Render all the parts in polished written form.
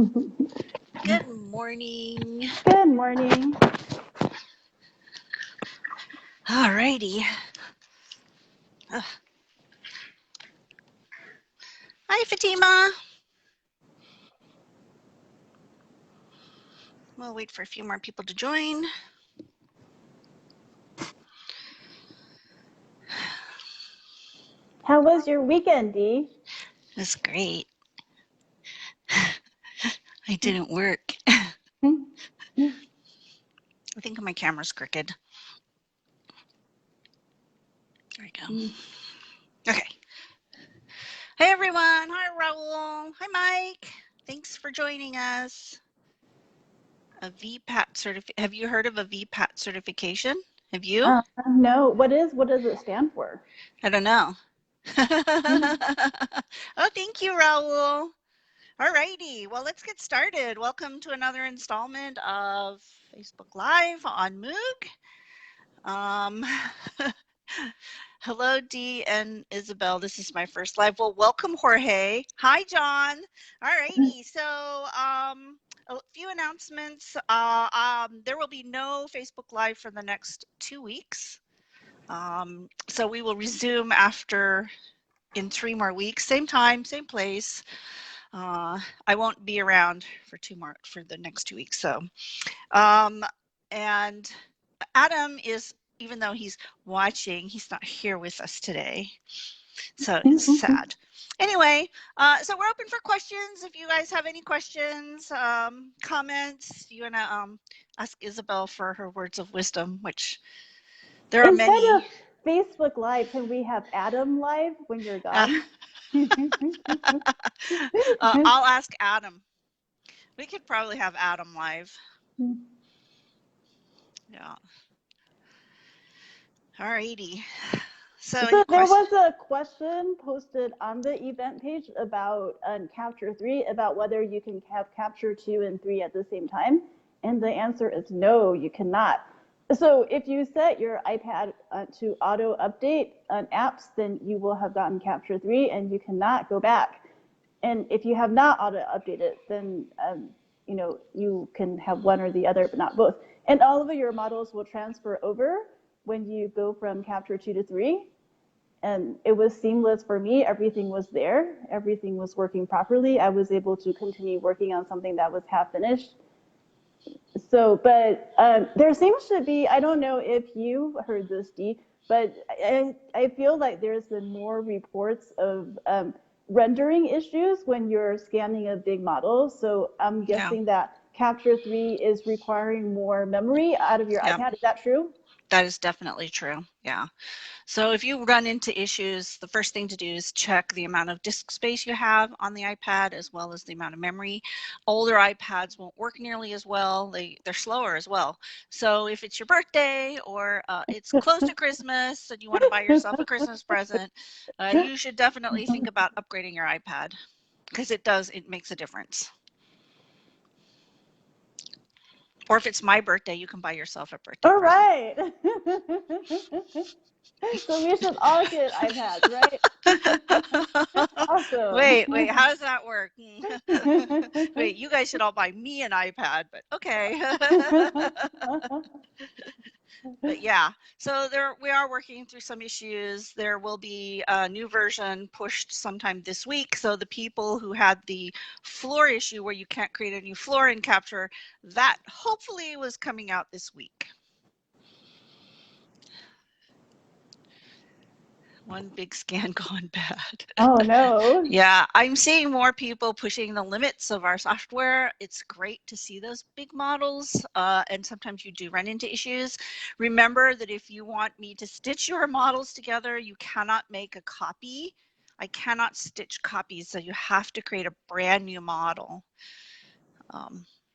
Good morning. Good morning. Alrighty. Hi, Fatima. We'll wait for a few more people to join. How was your weekend, Dee? That's great. I didn't work. I think my camera's crooked. There we go. Okay. Hey, everyone. Hi, Raul. Hi, Mike. Thanks for joining us. A VPAT certificate. Have you heard of a VPAT certification? Have you? No. What does it stand for? I don't know. Oh, thank you, Raul. Alrighty, well, let's get started. Welcome to another installment of Facebook Live on MOUG. Hello, Dee and Isabel. This is my first live. Well, welcome, Jorge. Hi, John. Alrighty, so a few announcements. There will be no Facebook Live for the next 2 weeks. So we will resume in 3 more weeks, same time, same place. I won't be around for the next 2 weeks. So, and Adam is, even though he's watching, he's not here with us today. So it's sad. Anyway, so we're open for questions. If you guys have any questions, comments, you want to ask Isabel for her words of wisdom, which there are many. Instead of Facebook Live, can we have Adam Live when you're gone? I'll ask Adam. We could probably have Adam live. Yeah. Alrighty. So there was a question posted on the event page about Capture 3, about whether you can have Capture 2 and 3 at the same time. And the answer is no, you cannot. So if you set your iPad to auto update on apps, then you will have gotten Capture 3 and you cannot go back. And if you have not auto updated, then you can have one or the other, but not both. And all of your models will transfer over when you go from Capture 2 to 3. And it was seamless for me. Everything was there. Everything was working properly. I was able to continue working on something that was half finished. So, but there seems to be, I don't know if you heard this, Dee, but I feel like there's been more reports of rendering issues when you're scanning a big model. So I'm guessing that Capture 3 is requiring more memory out of your iPad. Is that true? That is definitely true. Yeah. So if you run into issues, the first thing to do is check the amount of disk space you have on the iPad, as well as the amount of memory. Older iPads won't work nearly as well. They're slower as well. So if it's your birthday or it's close to Christmas and you want to buy yourself a Christmas present, you should definitely think about upgrading your iPad, because it makes a difference. Or if it's my birthday, you can buy yourself a birthday present. All right. So we should all get iPads, right? Awesome. Wait, how does that work? Wait, you guys should all buy me an iPad, but okay. But yeah, so we are working through some issues. There will be a new version pushed sometime this week. So the people who had the floor issue where you can't create a new floor in Capture, that hopefully was coming out this week. One big scan gone bad. Oh no. Yeah, I'm seeing more people pushing the limits of our software. It's great to see those big models, and sometimes you do run into issues. Remember that if you want me to stitch your models together, you cannot make a copy. I cannot stitch copies, so you have to create a brand new model.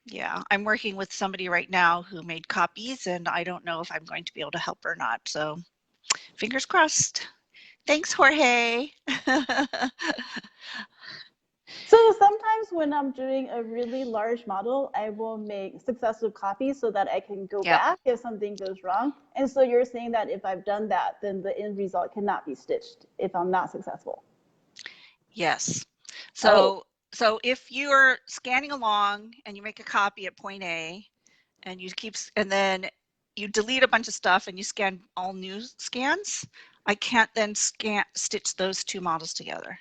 Yeah, I'm working with somebody right now who made copies, and I don't know if I'm going to be able to help or not. So fingers crossed. Thanks, Jorge. So sometimes when I'm doing a really large model, I will make successive copies so that I can go back if something goes wrong. And so you're saying that if I've done that, then the end result cannot be stitched if I'm not successful. Yes. So So if you're scanning along and you make a copy at point A and you keep, and then you delete a bunch of stuff and you scan all new scans, I can't then stitch those two models together.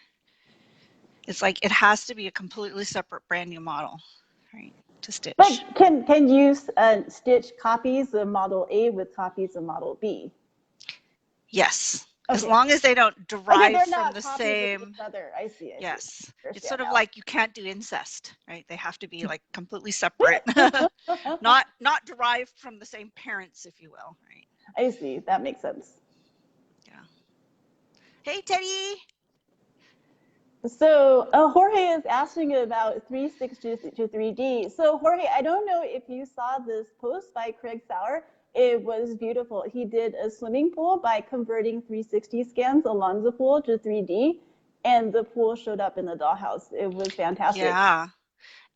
It's like it has to be a completely separate brand new model, right, to stitch. But can you stitch copies of model A with copies of model B? Yes. Okay. As long as they don't derive from the copies same. of each other. I see. Yes. It's Understand sort of now. like you can't do incest, right? They have to be like completely separate, not derived from the same parents, if you will, right? I see. That makes sense. Yeah. Hey, Teddy. So Jorge is asking about 360 to 3D. So Jorge, I don't know if you saw this post by Craig Sauer. It was beautiful. He did a swimming pool by converting 360 scans along the pool to 3D, and the pool showed up in the dollhouse. It was fantastic. Yeah.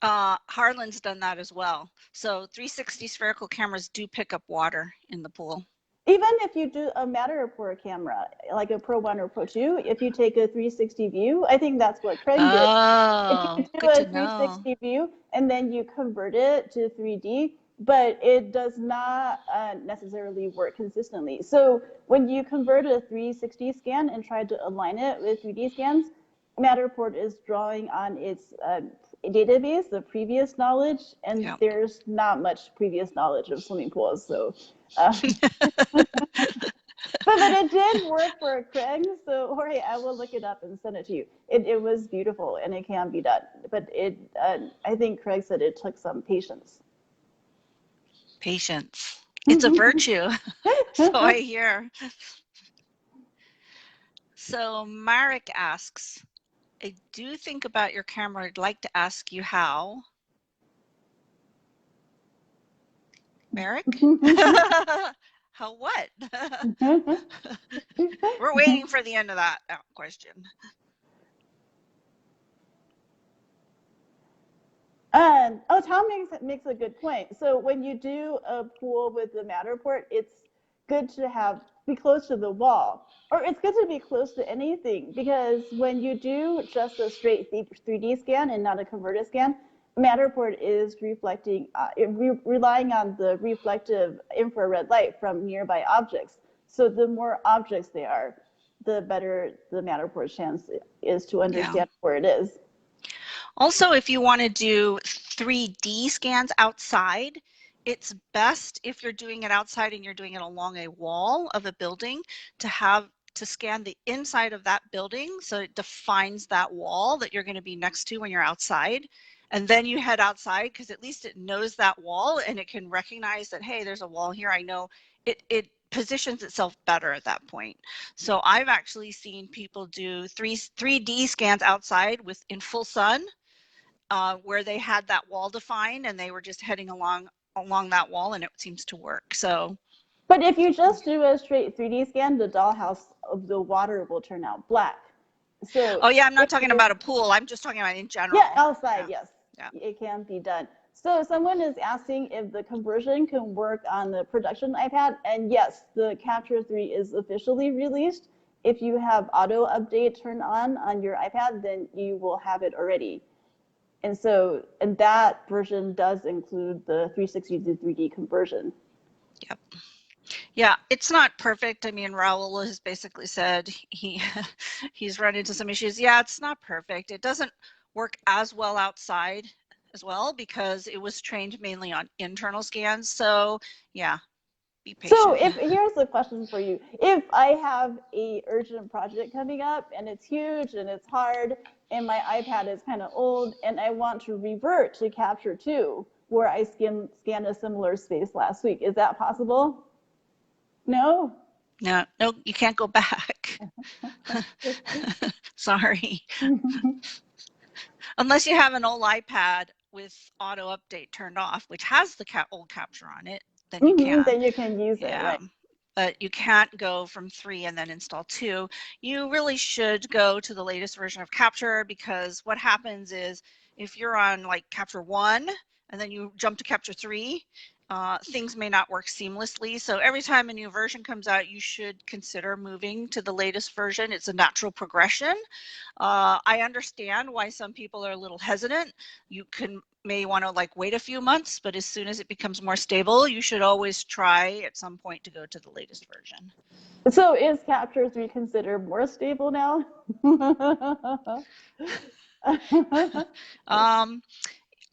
Harlan's done that as well. So 360 spherical cameras do pick up water in the pool. Even if you do a Matterport camera, like a Pro 1 or Pro 2, if you take a 360 view, I think that's what Craig did. Oh, If you do good a to 360 know. view and then you convert it to 3D, but it does not necessarily work consistently. So when you convert a 360 scan and try to align it with 3D scans, Matterport is drawing on its database, the previous knowledge, and Yeah. there's not much previous knowledge of swimming pools. So but it did work for Craig. So Jorge, I will look it up and send it to you. It was beautiful and it can be done. But I think Craig said it took some patience. Patience. It's a virtue. So I hear. So Marek asks, I do think about your camera. I'd like to ask you how. Marek? How what? We're waiting for the end of that question. Tom makes a good point. So when you do a pool with the Matterport, it's good to be close to the wall, or it's good to be close to anything, because when you do just a straight 3D scan and not a converted scan, Matterport is reflecting, relying on the reflective infrared light from nearby objects. So the more objects they are, the better the Matterport chance is to understand where it is. Also, if you want to do 3D scans outside, it's best if you're doing it outside and you're doing it along a wall of a building to scan the inside of that building, so it defines that wall that you're going to be next to when you're outside. And then you head outside, because at least it knows that wall and it can recognize that, hey, there's a wall here. I know it positions itself better at that point. So I've actually seen people do 3D scans outside in full sun, where they had that wall defined and they were just heading along that wall, and it seems to work. So, but if you just do a straight 3D scan, the dollhouse of the water will turn out black. So oh yeah, I'm not talking about a pool. I'm just talking about in general. Yeah, outside, yeah. yes, Yeah. it can be done. So someone is asking if the conversion can work on the production iPad, and yes, the Capture 3 is officially released. If you have auto update turned on your iPad, then you will have it already. And so, and that version does include the 360 to 3D conversion. Yep. Yeah, it's not perfect. I mean, Raul has basically said he's run into some issues. Yeah, it's not perfect. It doesn't work as well outside as well, because it was trained mainly on internal scans. So yeah, be patient. So here's the question for you. If I have a urgent project coming up and it's huge and it's hard and my iPad is kind of old and I want to revert to Capture 2, where I scanned a similar space last week, is that possible? No? No, you can't go back. Sorry. Unless you have an old iPad with auto update turned off, which has the old capture on it, then you can. Then you can use it, right? But you can't go from 3 and then install 2. You really should go to the latest version of Capture, because what happens is if you're on like Capture 1 and then you jump to Capture 3, things may not work seamlessly. So every time a new version comes out, you should consider moving to the latest version. It's a natural progression. I understand why some people are a little hesitant. You may want to like wait a few months, but as soon as it becomes more stable, you should always try at some point to go to the latest version. So is Capture 3 considered more stable now?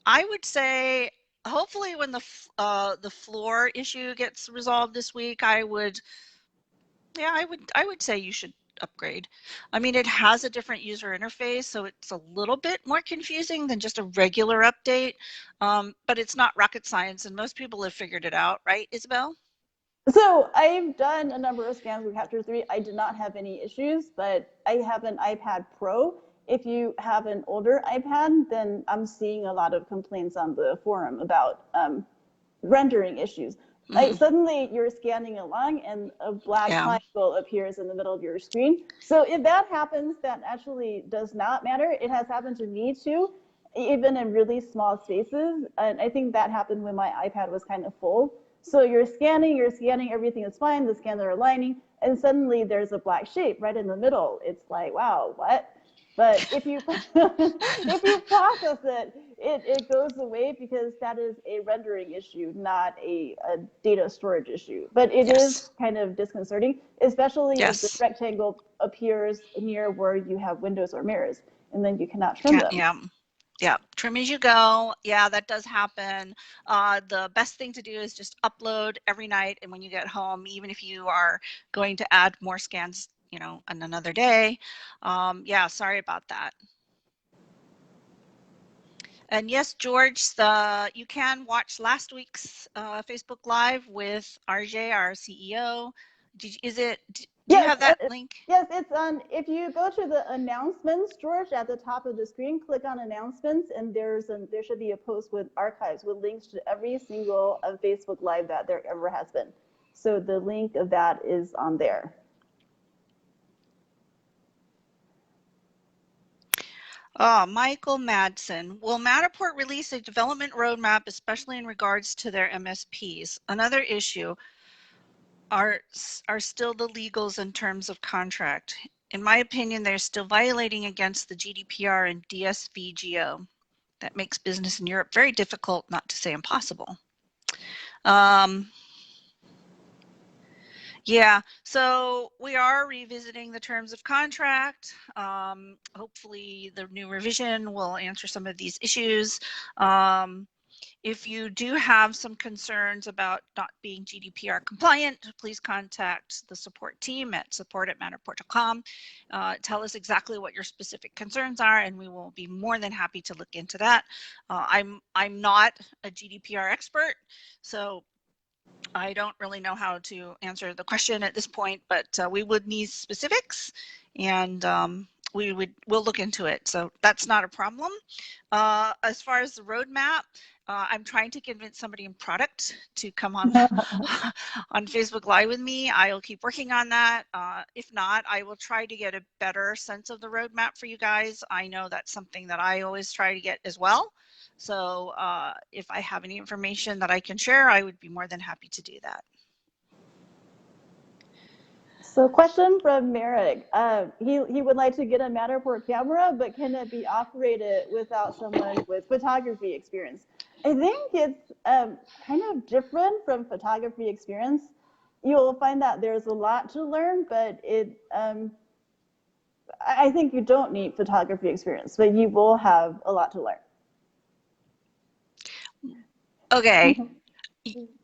I would say hopefully when the floor issue gets resolved this week, I would say you should upgrade. I mean, it has a different user interface, so it's a little bit more confusing than just a regular update, but it's not rocket science, and most people have figured it out, right, Isabel? So I've done a number of scans with Capture 3. I did not have any issues, but I have an iPad Pro. If you have an older iPad, then I'm seeing a lot of complaints on the forum about rendering issues. Like suddenly you're scanning along and a black triangle appears in the middle of your screen. So if that happens, that actually does not matter. It has happened to me too, even in really small spaces. And I think that happened when my iPad was kind of full. So you're scanning, everything is fine, the scans are aligning, and suddenly there's a black shape right in the middle. It's like, wow, what? But if you if you process it, it goes away because that is a rendering issue, not a data storage issue. But it is kind of disconcerting, especially if the rectangle appears near where you have windows or mirrors, and then you cannot trim them. Yeah, trim as you go. Yeah, that does happen. The best thing to do is just upload every night, and when you get home, even if you are going to add more scans, you know, on another day. Yeah, sorry about that. And yes, George, you can watch last week's Facebook Live with RJ, our CEO. Do you have that link? Yes, it's on. If you go to the announcements, George, at the top of the screen, click on announcements, and there should be a post with archives with links to every single Facebook Live that there ever has been. So the link of that is on there. Michael Madsen. Will Matterport release a development roadmap, especially in regards to their MSPs? Another issue are still the legals in terms of contract. In my opinion, they're still violating against the GDPR and DSVGO. That makes business in Europe very difficult, not to say impossible. Yeah, so we are revisiting the terms of contract. Hopefully the new revision will answer some of these issues. If you do have some concerns about not being GDPR compliant, please contact the support team at support@matterport.com. Tell us exactly what your specific concerns are, and we will be more than happy to look into that. I'm not a GDPR expert, so I don't really know how to answer the question at this point, but we would need specifics, and we'll look into it. So that's not a problem. As far as the roadmap, I'm trying to convince somebody in product to come on on Facebook Live with me. I'll keep working on that. If not, I will try to get a better sense of the roadmap for you guys. I know that's something that I always try to get as well. So if I have any information that I can share, I would be more than happy to do that. So question from Merrick. He would like to get a Matterport camera, but can it be operated without someone with photography experience? I think it's kind of different from photography experience. You'll find that there's a lot to learn, but I think you don't need photography experience, but you will have a lot to learn. Okay.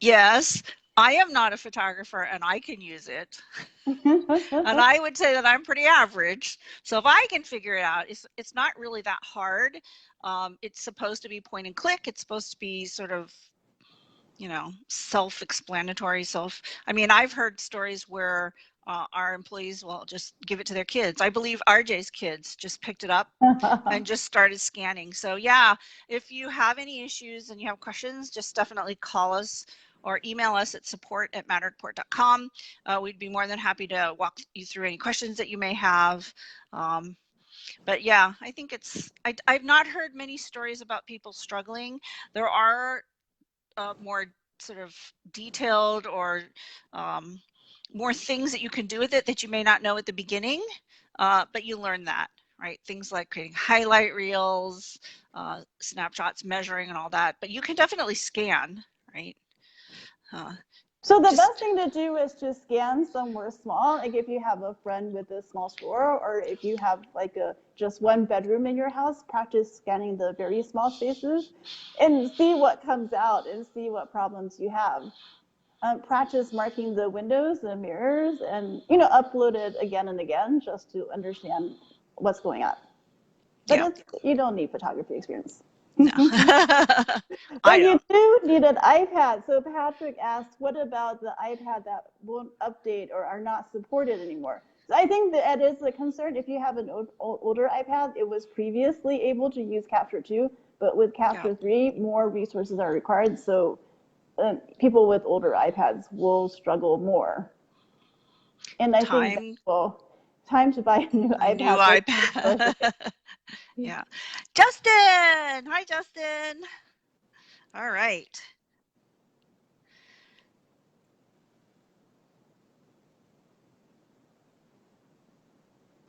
Yes, I am not a photographer and I can use it. And I would say that I'm pretty average. So if I can figure it out, it's not really that hard. It's supposed to be point and click. It's supposed to be sort of, you know, self-explanatory. I mean, I've heard stories where our employees will just give it to their kids. I believe RJ's kids just picked it up and just started scanning. So yeah, if you have any issues and you have questions, just definitely call us or email us at support@matterport.com. We'd be more than happy to walk you through any questions that you may have. But yeah, I think I've not heard many stories about people struggling. There are more sort of detailed or more things that you can do with it that you may not know at the beginning, but you learn that, right? Things like creating highlight reels, snapshots, measuring, and all that. But you can definitely scan, right? So the best thing to do is to scan somewhere small, like if you have a friend with a small store, or if you have like just one bedroom in your house, practice scanning the very small spaces and see what comes out and see what problems you have. Practice marking the windows, the mirrors, and upload it again and again just to understand what's going on. But you don't need photography experience. No. But you do need an iPad. So Patrick asked, what about the iPad that won't update or are not supported anymore? So I think that is a concern. If you have an older iPad, it was previously able to use Capture 2, but with Capture 3, more resources are required. So people with older iPads will struggle more. And I think, well, time to buy a new iPad. New iPad. Yeah. Justin! Hi, Justin. All right.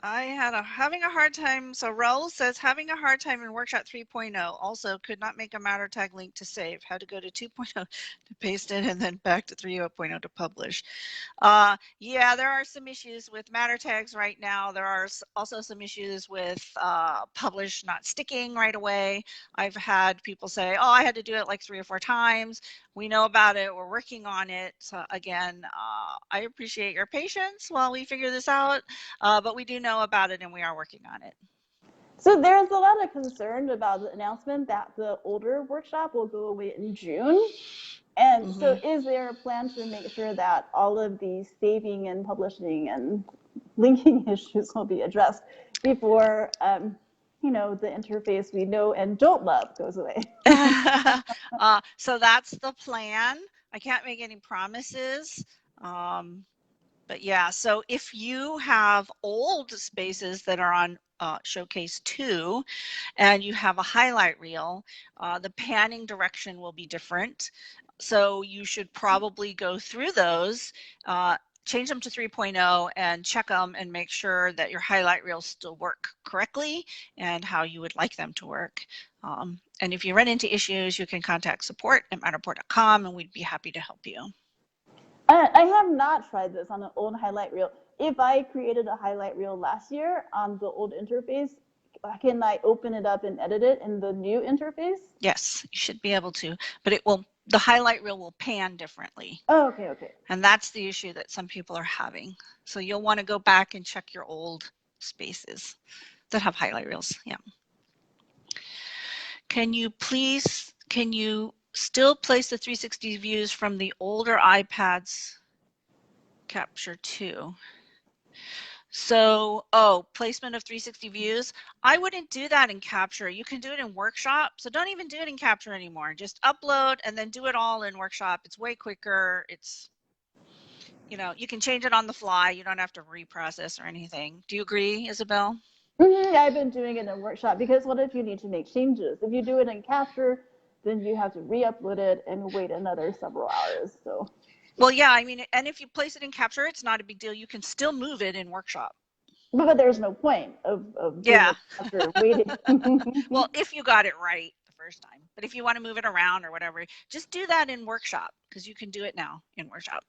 Having a hard time. So Raul says, having a hard time in Workshop 3.0. Also, could not make a matter tag link to save. Had to go to 2.0 to paste it and then back to 3.0 to publish. Yeah, there are some issues with matter tags right now. There are also some issues with publish not sticking right away. I've had people say, oh, I had to do it like 3 or 4 times. We know about it. We're working on it. So again, I appreciate your patience while we figure this out, but we do know about it and we are working on it. So there's a lot of concern about the announcement that the older workshop will go away in June. And so is there a plan to make sure that all of these saving and publishing and linking issues will be addressed before, the interface we know and don't love goes away? So that's the plan. I can't make any promises. But yeah, so if you have old spaces that are on Showcase 2 and you have a highlight reel, the panning direction will be different. So you should probably go through those, change them to 3.0 and check them and make sure that your highlight reels still work correctly and how you would like them to work. And if you run into issues, you can contact support@matterport.com and we'd be happy to help you. I have not tried this on an old highlight reel. If I created a highlight reel last year on the old interface, can I open it up and edit it in the new interface? Yes, you should be able to, but the highlight reel will pan differently. Oh, okay. And that's the issue that some people are having. So you'll want to go back and check your old spaces that have highlight reels. Yeah. Can you still place the 360 views from the older iPads Capture 2? So, placement of 360 views. I wouldn't do that in Capture. You can do it in Workshop. So don't even do it in Capture anymore. Just upload and then do it all in Workshop. It's way quicker. It's, you can change it on the fly. You don't have to reprocess or anything. Do you agree, Isabel? I've been doing it in Workshop because what if you need to make changes? If you do it in Capture, then you have to re-upload it and wait another several hours. So. Well, yeah, I mean, and if you place it in Capture, it's not a big deal. You can still move it in Workshop. But there's no point of doing it after waiting. Well, if you got it right the first time. But if you want to move it around or whatever, just do that in Workshop because you can do it now in Workshop.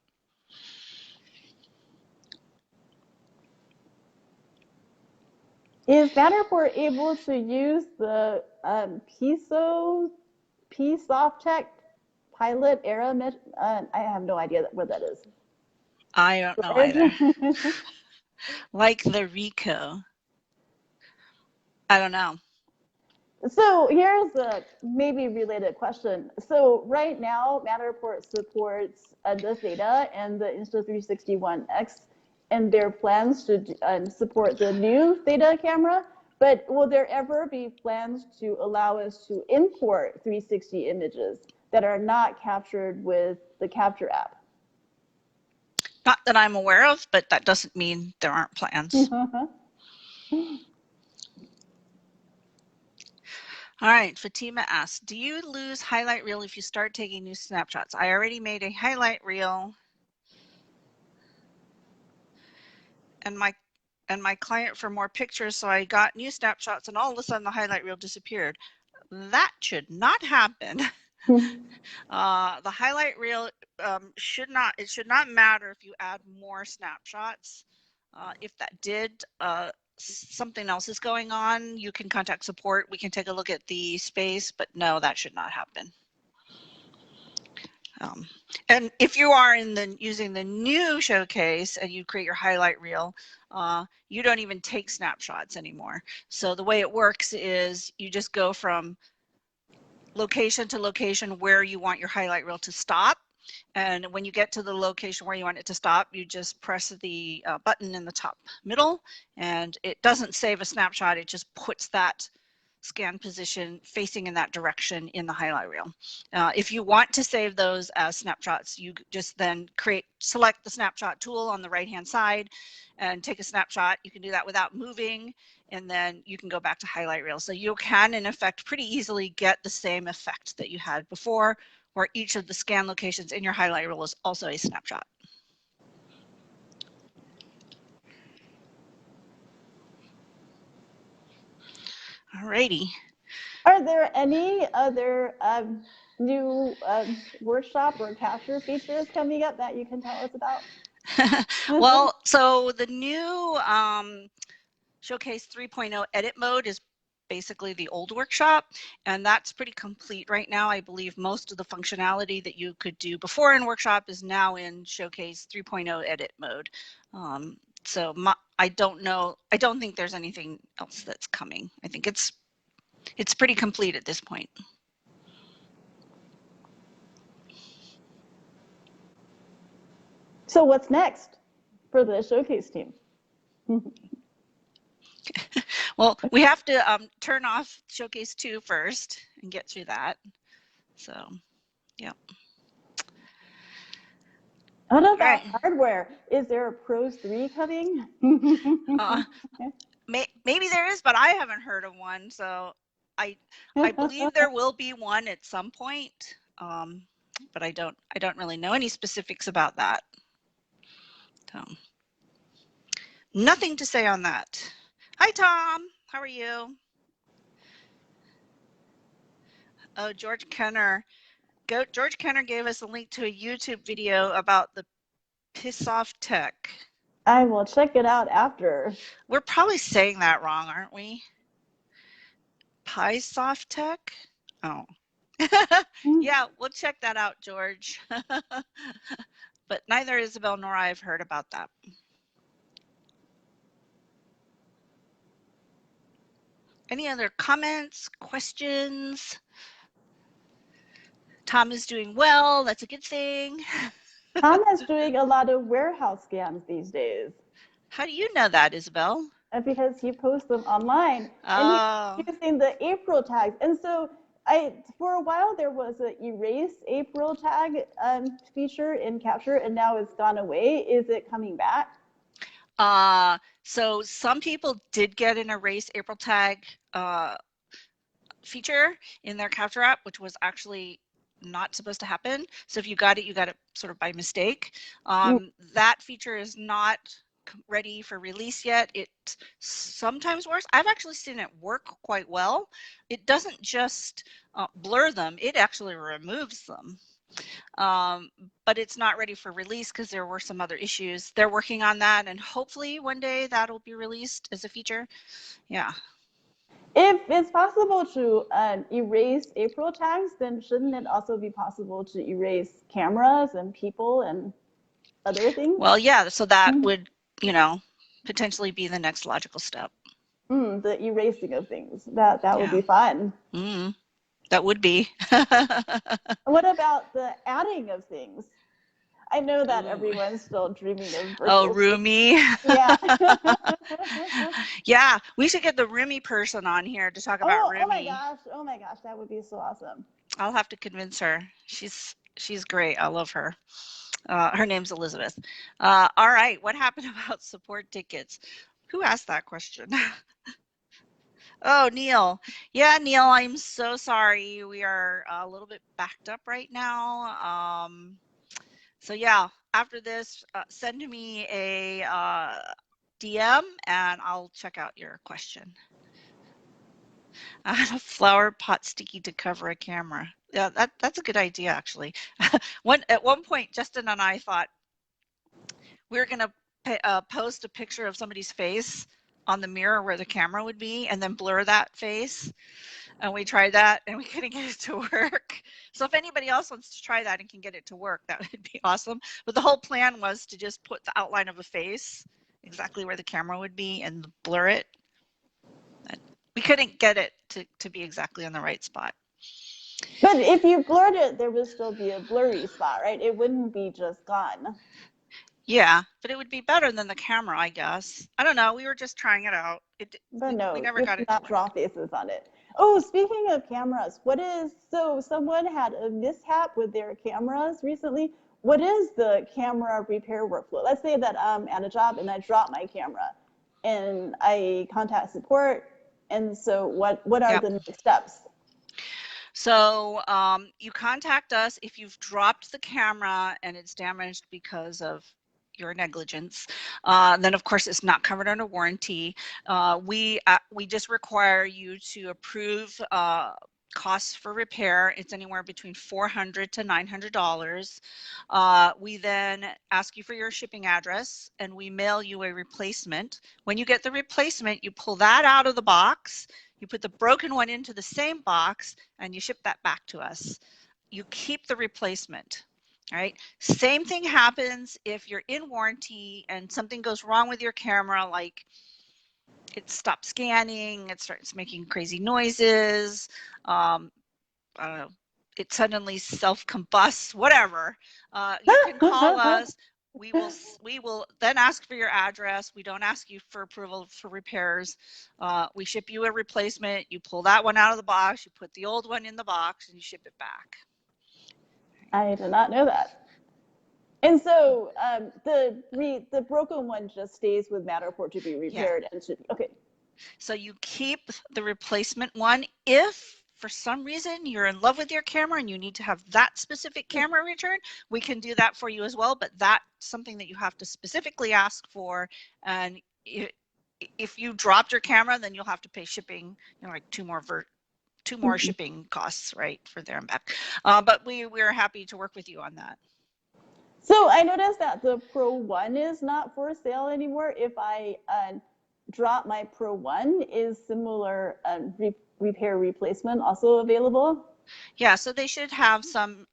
Is Matterport able to use the PSoftTech pilot era? I have no idea what that is. I don't know either. Like the Ricoh. I don't know. So here's a maybe related question. So right now, Matterport supports the Theta and the Insta360 One X, and their plans to support the new Theta camera. But will there ever be plans to allow us to import 360 images that are not captured with the Capture app? Not that I'm aware of, but that doesn't mean there aren't plans. All right, Fatima asks, do you lose highlight reel if you start taking new snapshots? I already made a highlight reel, and my client for more pictures, so I got new snapshots, and all of a sudden the highlight reel disappeared. That should not happen. The highlight reel should not matter if you add more snapshots. If that did, something else is going on, you can contact support. We can take a look at the space, but no, that should not happen. And if you are using the new showcase and you create your highlight reel, you don't even take snapshots anymore. So the way it works is you just go from location to location where you want your highlight reel to stop. And when you get to the location where you want it to stop, you just press the button in the top middle, and it doesn't save a snapshot. It just puts that scan position facing in that direction in the highlight reel. If you want to save those as snapshots, you just then select the snapshot tool on the right hand side and take a snapshot. You can do that without moving, and then you can go back to highlight reel. So you can, in effect, pretty easily get the same effect that you had before, where each of the scan locations in your highlight reel is also a snapshot. Alrighty. Are there any other new workshop or capture features coming up that you can tell us about? Well, so the new Showcase 3.0 edit mode is basically the old workshop, and that's pretty complete right now. I believe most of the functionality that you could do before in workshop is now in Showcase 3.0 edit mode. So I don't know. I don't think there's anything else that's coming. I think it's pretty complete at this point. So what's next for the showcase team? Well, we have to turn off Showcase 2 first and get through that. So, yeah. What about hardware? Is there a Pros 3 coming? Maybe there is, but I haven't heard of one. So I believe there will be one at some point, but I don't really know any specifics about that. So nothing to say on that. Hi, Tom. How are you? Oh, George Kenner. George Kenner gave us a link to a YouTube video about the piss off tech. I will check it out after. We're probably saying that wrong, aren't we? Piesoft tech? Oh. Yeah, we'll check that out, George. But neither Isabel nor I have heard about that. Any other comments, questions? Tom is doing well. That's a good thing. Tom is doing a lot of warehouse scans these days. How do you know that, Isabel? Because he posts them online. And he's using the April tags. And so for a while there was an erase April tag feature in Capture, and now it's gone away. Is it coming back? So some people did get an erase April tag feature in their Capture app, which was actually not supposed to happen. So if you got it sort of by mistake. That feature is not ready for release yet. It sometimes works. I've actually seen it work quite well. It doesn't just blur them, it actually removes them. But it's not ready for release because there were some other issues. They're working on that, and hopefully one day that'll be released as a feature. Yeah. If it's possible to erase April tags, then shouldn't it also be possible to erase cameras and people and other things? Well, yeah, so that would, potentially be the next logical step. The erasing of things. That would be fun. That would be. What about the adding of things? I know that everyone's still dreaming of virtual Roomy. Yeah. Yeah, we should get the Roomy person on here to talk about Roomy. Oh my gosh, that would be so awesome. I'll have to convince her. She's great. I love her. Her name's Elizabeth. All right, what happened about support tickets? Who asked that question? Oh, Neil. Yeah, Neil, I'm so sorry. We are a little bit backed up right now. So yeah, after this, send me a DM and I'll check out your question. A flower pot sticky to cover a camera. Yeah, that's a good idea actually. At one point, Justin and I thought we were gonna post a picture of somebody's face on the mirror where the camera would be, and then blur that face. And we tried that, and we couldn't get it to work. So if anybody else wants to try that and can get it to work, that would be awesome. But the whole plan was to just put the outline of a face exactly where the camera would be and blur it. We couldn't get it to be exactly on the right spot. But if you blurred it, there would still be a blurry spot, right? It wouldn't be just gone. Yeah, but it would be better than the camera, I guess. I don't know. We were just trying it out. But We no, never you got it to cannot work. draw faces on it. Oh, speaking of cameras, so someone had a mishap with their cameras recently. What is the camera repair workflow? Let's say that I'm at a job and I drop my camera and I contact support. And so what are Yep. the next steps? So you contact us if you've dropped the camera and it's damaged because of your negligence. Then of course it's not covered under warranty. We just require you to approve costs for repair. It's anywhere between $400 to $900. We then ask you for your shipping address and we mail you a replacement. When you get the replacement, you pull that out of the box, you put the broken one into the same box, and you ship that back to us. You keep the replacement. All right. Same thing happens if you're in warranty and something goes wrong with your camera, like it stops scanning, it starts making crazy noises, I don't know, it suddenly self-combusts, whatever. You can call us. We will then ask for your address. We don't ask you for approval for repairs. We ship you a replacement. You pull that one out of the box. You put the old one in the box, and you ship it back. I did not know that. And so the broken one just stays with Matterport to be Yeah. repaired and should okay. So you keep the replacement one. If for some reason you're in love with your camera and you need to have that specific camera returned, we can do that for you as well. But that's something that you have to specifically ask for. And if you dropped your camera, then you'll have to pay shipping, like two more shipping costs, right, for there and back. But we're happy to work with you on that. So I noticed that the Pro 1 is not for sale anymore. If I drop my Pro 1, is similar repair replacement also available? Yeah, so they should have some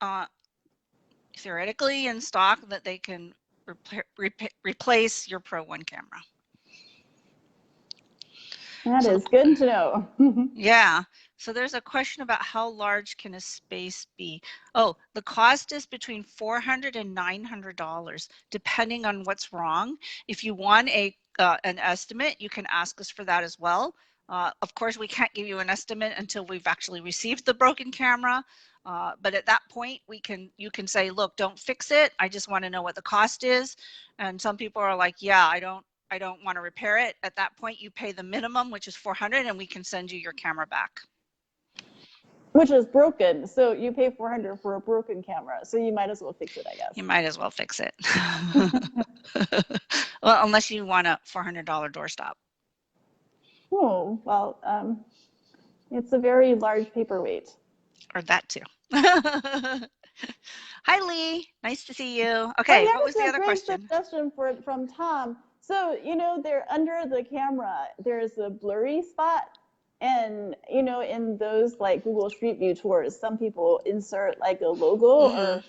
theoretically in stock that they can replace your Pro 1 camera. That So is good to know. yeah. So there's a question about how large can a space be? Oh, the cost is between $400 and $900, depending on what's wrong. If you want an estimate, you can ask us for that as well. Of course, we can't give you an estimate until we've actually received the broken camera. But at that point, you can say, look, don't fix it. I just want to know what the cost is. And some people are like, yeah, I don't want to repair it. At that point, you pay the minimum, which is $400, and we can send you your camera back. Which is broken. So you pay $400 for a broken camera. So you might as well fix it, I guess. You might as well fix it. Well, unless you want a $400 doorstop. Oh, well, it's a very large paperweight. Or that too. Hi, Lee. Nice to see you. Oh, Okay, yeah, what was the a other great question? suggestion from Tom. So, there under the camera, there's a blurry spot. And, in those like Google Street View tours, some people insert like a logo or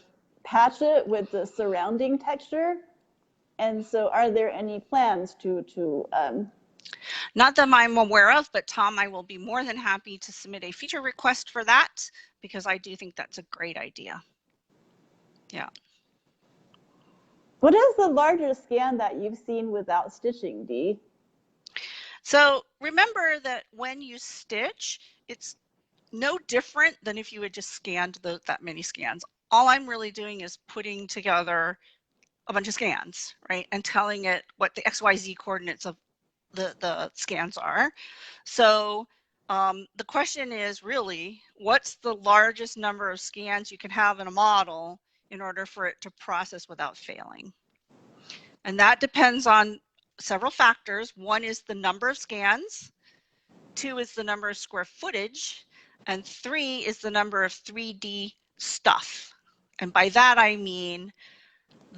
patch it with the surrounding texture. And so are there any plans to Not that I'm aware of, but Tom, I will be more than happy to submit a feature request for that because I do think that's a great idea. Yeah. What is the largest scan that you've seen without stitching, Dee? So remember that when you stitch, it's no different than if you had just scanned that many scans. All I'm really doing is putting together a bunch of scans, right? And telling it what the XYZ coordinates of the scans are. So The question is really, what's the largest number of scans you can have in a model in order for it to process without failing? And that depends on several factors. One is the number of scans, two is the number of square footage, and three is the number of 3D stuff. And by that I mean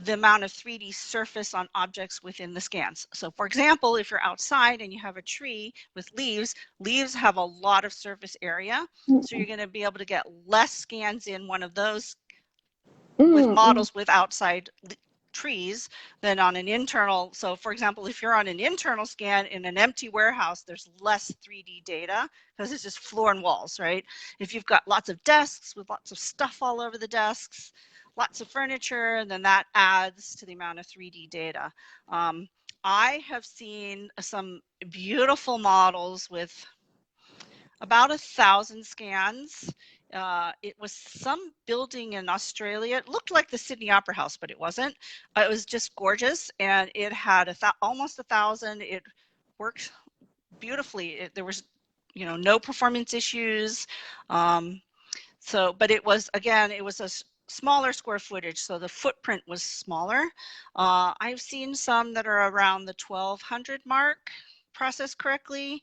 the amount of 3D surface on objects within the scans. So for example, if you're outside and you have a tree with leaves, leaves have a lot of surface area. So you're going to be able to get less scans in one of those with models with outside trees than on an internal. So for example, if you're on an internal scan in an empty warehouse, there's less 3D data because it's just floor and walls, right? If you've got lots of desks with lots of stuff all over the desks, lots of furniture, and then that adds to the amount of 3D data. I have seen some beautiful models with about 1,000 scans. It was some building in Australia. It looked like the Sydney Opera House, but it wasn't. It was just gorgeous, and it had almost 1,000. It worked beautifully. There was, no performance issues. But it was, again, it was a smaller square footage, so the footprint was smaller. I've seen some that are around the 1,200 mark processed correctly.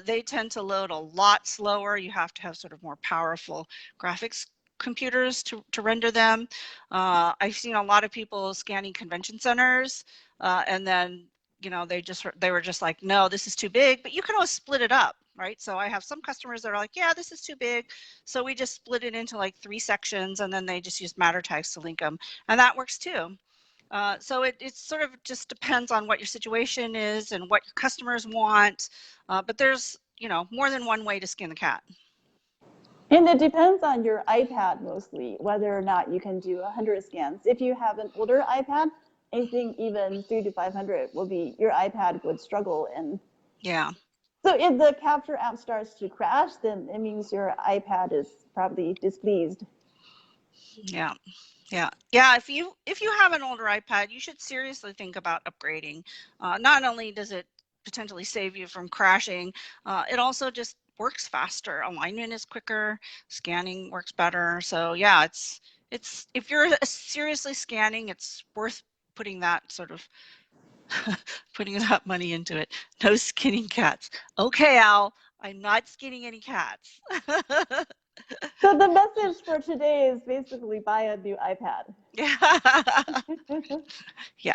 They tend to load a lot slower. You have to have sort of more powerful graphics computers to render them. I've seen a lot of people scanning convention centers, and then they were just like, no, this is too big, but you can always split it up, right? So I have some customers that are like, yeah, this is too big. So we just split it into like 3 sections, and then they just use matter tags to link them. And that works too. So it sort of just depends on what your situation is and what your customers want. But there's, more than one way to skin the cat. And it depends on your iPad mostly, whether or not you can do 100 scans. If you have an older iPad, I think even 300 to 500 will be, your iPad would struggle. And yeah. So if the capture app starts to crash, then it means your iPad is probably displeased. Yeah. Yeah. If you have an older iPad, you should seriously think about upgrading. Not only does it potentially save you from crashing, it also just works faster. Alignment is quicker, scanning works better. So yeah, it's if you're seriously scanning, it's worth putting that sort of putting that money into it. No skinning cats. Okay, Al, I'm not skinning any cats. So the message for today is basically buy a new iPad. Yeah. Yeah.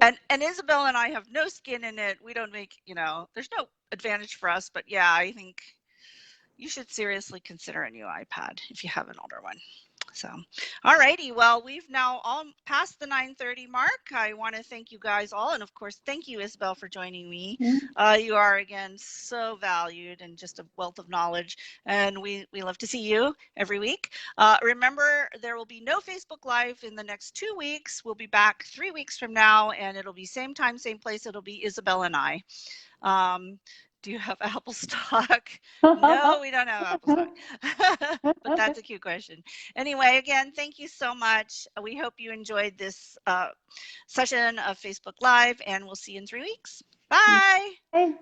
And Isabel and I have no skin in it. We don't make, there's no advantage for us, but yeah, I think you should seriously consider a new iPad if you have an older one. So, all righty. Well, we've now all passed the 9:30 mark. I want to thank you guys all. And of course, thank you, Isabel, for joining me. You are, again, so valued and just a wealth of knowledge. And we love to see you every week. Remember, there will be no Facebook Live in the next 2 weeks. We'll be back 3 weeks from now, and it'll be same time, same place. It'll be Isabel and I. Do you have Apple stock? No, we don't have Apple stock. But that's a cute question. Anyway, again, thank you so much. We hope you enjoyed this session of Facebook Live, and we'll see you in 3 weeks. Bye. Bye.